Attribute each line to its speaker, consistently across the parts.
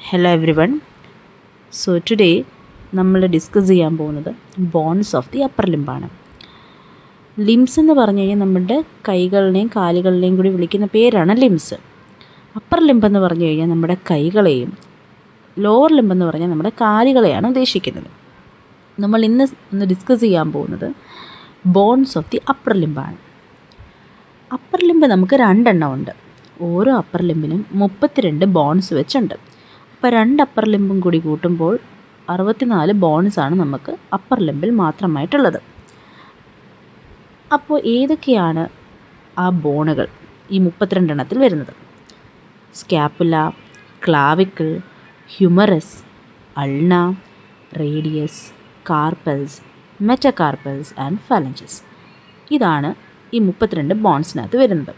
Speaker 1: Hello everyone. So today നമ്മൾ discuss ചെയ്യാൻ പോകുന്നത് ബോൺസ് ഓഫ് ദി അപ്പർ ലിംബാണ്. ലിംസ് എന്ന് പറഞ്ഞു കഴിഞ്ഞാൽ നമ്മുടെ കൈകളിലെയും കാലുകളിലെയും കൂടി വിളിക്കുന്ന പേരാണ് ലിംസ്. അപ്പർ ലിംബ് എന്ന് പറഞ്ഞു കഴിഞ്ഞാൽ നമ്മുടെ കൈകളെയും ലോവർ ലിംബ് എന്ന് പറഞ്ഞാൽ നമ്മുടെ കാലുകളെയാണ് ഉദ്ദേശിക്കുന്നത്. നമ്മൾ ഇന്ന് ഡിസ്കസ് ചെയ്യാൻ പോകുന്നത് ബോൺസ് ഓഫ് ദി അപ്പർ ലിംബാണ്. അപ്പർ ലിംബ് നമുക്ക് 2 എണ്ണം ഉണ്ട്. ഓരോ അപ്പർ ലിംബിനും 32 ബോൺസ് വെച്ചുണ്ട്. അപ്പോൾ 2 അപ്പർ ലിംബും കൂടി കൂട്ടുമ്പോൾ 64 ബോൺസാണ് നമുക്ക് അപ്പർ ലിംബിൽ മാത്രമായിട്ടുള്ളത്. അപ്പോൾ ഏതൊക്കെയാണ് ആ ബോണുകൾ ഈ 32 എണ്ണത്തിൽ വരുന്നത്? Scapula, clavicle, humerus, ulna, radius, carpals, metacarpals and phalanges. ഇതാണ് ഈ 32 ബോൺസിനകത്ത് വരുന്നത്.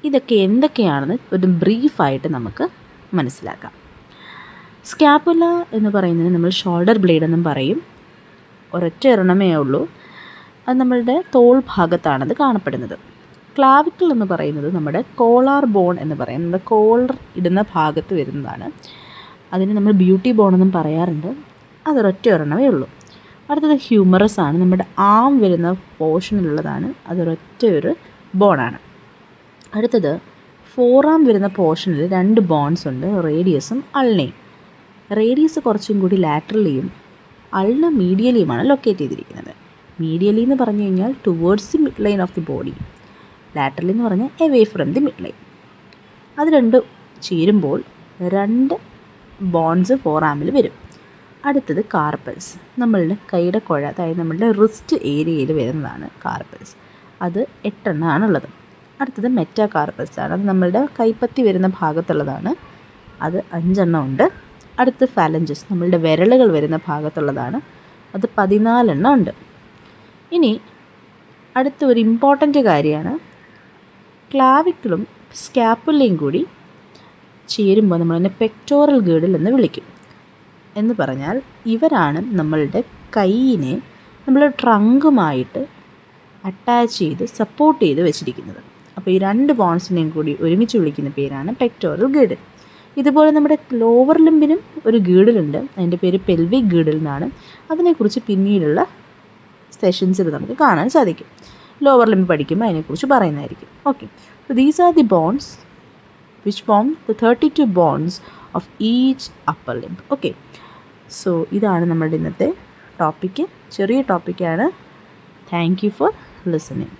Speaker 1: ഇതൊക്കെ എന്തൊക്കെയാണെന്ന് ഒരു ബ്രീഫായിട്ട് നമുക്ക് മനസ്സിലാക്കാം. സ്കാപ്പുല എന്ന് പറയുന്നതിന് നമ്മൾ ഷോൾഡർ ബ്ലേഡ് എന്നും പറയും. ഒരൊറ്റ ഒരെണ്ണമേ ഉള്ളൂ. അത് നമ്മളുടെ തോൾ ഭാഗത്താണത് കാണപ്പെടുന്നത്. ക്ലാവിക്കിൾ എന്ന് പറയുന്നത് നമ്മുടെ കോളാർ ബോൺ എന്ന് പറയും. നമ്മുടെ കോളർ ഇടുന്ന ഭാഗത്ത് വരുന്നതാണ്. അതിന് നമ്മൾ ബ്യൂട്ടി ബോൺ എന്നും പറയാറുണ്ട്. അതൊരൊറ്റ ഒരെണ്ണമേ ഉള്ളൂ. അടുത്തത് ഹ്യൂമറസ് ആണ്. നമ്മുടെ ആം വരുന്ന പോർഷനിലുള്ളതാണ്. അതൊരൊറ്റ ഒരു ബോണാണ്. അടുത്തത് ഫോറാം വരുന്ന പോർഷനിൽ 2 ബോൺസ് ഉണ്ട്, റേഡിയസും അൾനയും. റേഡിയസ് കുറച്ചും കൂടി ലാറ്ററലിയും അൾന മീഡിയലിയുമാണ് ലൊക്കേറ്റ് ചെയ്തിരിക്കുന്നത്. മീഡിയലി എന്ന് പറഞ്ഞു കഴിഞ്ഞാൽ towards the mid line of the body, laterally എന്ന് പറഞ്ഞാൽ away from the mid line. അത് 2 ചേരുമ്പോൾ 2 ബോൺസ് ഫോറാമിൽ വരും. അടുത്തത് കാർപ്പൽസ്. നമ്മളുടെ കൈയുടെ കുഴ, അതായത് നമ്മളുടെ റിസ്റ്റ് ഏരിയയിൽ വരുന്നതാണ് കാർപ്പൽസ്. അത് 8 എണ്ണമാണുള്ളത്. അടുത്തത് മെറ്റാകാർപ്പൽസ് ആണ്. അത് നമ്മളുടെ കൈപ്പത്തി വരുന്ന ഭാഗത്തുള്ളതാണ്. അത് 5 എണ്ണം ഉണ്ട്. അടുത്ത് ഫാലഞ്ചസ്, നമ്മളുടെ വിരലുകൾ വരുന്ന ഭാഗത്തുള്ളതാണ്. അത് 14 എണ്ണം ഉണ്ട്. ഇനി അടുത്ത ഒരു ഇമ്പോർട്ടൻ്റ് കാര്യമാണ്, ക്ലാവിക്കിളും സ്കാപ്പുലയും കൂടി ചേരുമ്പോൾ നമ്മളതിനെ പെക്ടോറൽ ഗീഡിൽ എന്ന് വിളിക്കും. എന്ന് പറഞ്ഞാൽ ഇവരാണ് നമ്മളുടെ കൈയിനെ നമ്മൾ ട്രങ്കുമായിട്ട് അറ്റാച്ച് ചെയ്ത് സപ്പോർട്ട് ചെയ്ത് വെച്ചിരിക്കുന്നത്. അപ്പോൾ ഈ 2 ബോൺസിനെയും കൂടി ഒരുമിച്ച് വിളിക്കുന്ന പേരാണ് പെക്ടോറൽ ഗീഡിൽ. ഇതുപോലെ നമ്മുടെ ലോവർ ലിംബിനും ഒരു ഗീഡിലുണ്ട്. അതിൻ്റെ പേര് പെൽവിക് ഗീഡിൽ എന്നാണ്. അതിനെക്കുറിച്ച് പിന്നീടുള്ള സെഷൻസിൽ നമുക്ക് കാണാൻ സാധിക്കും. ലോവർ ലിംബ് പഠിക്കുമ്പോൾ അതിനെക്കുറിച്ച് പറയുന്നതായിരിക്കും. Okay, so these are the bones which form the 32 bones of each upper limb. Okay, so ഇതാണ് നമ്മളുടെ ഇന്നത്തെ ടോപ്പിക്ക്. ചെറിയ ടോപ്പിക്കാണ്. Thank you for listening.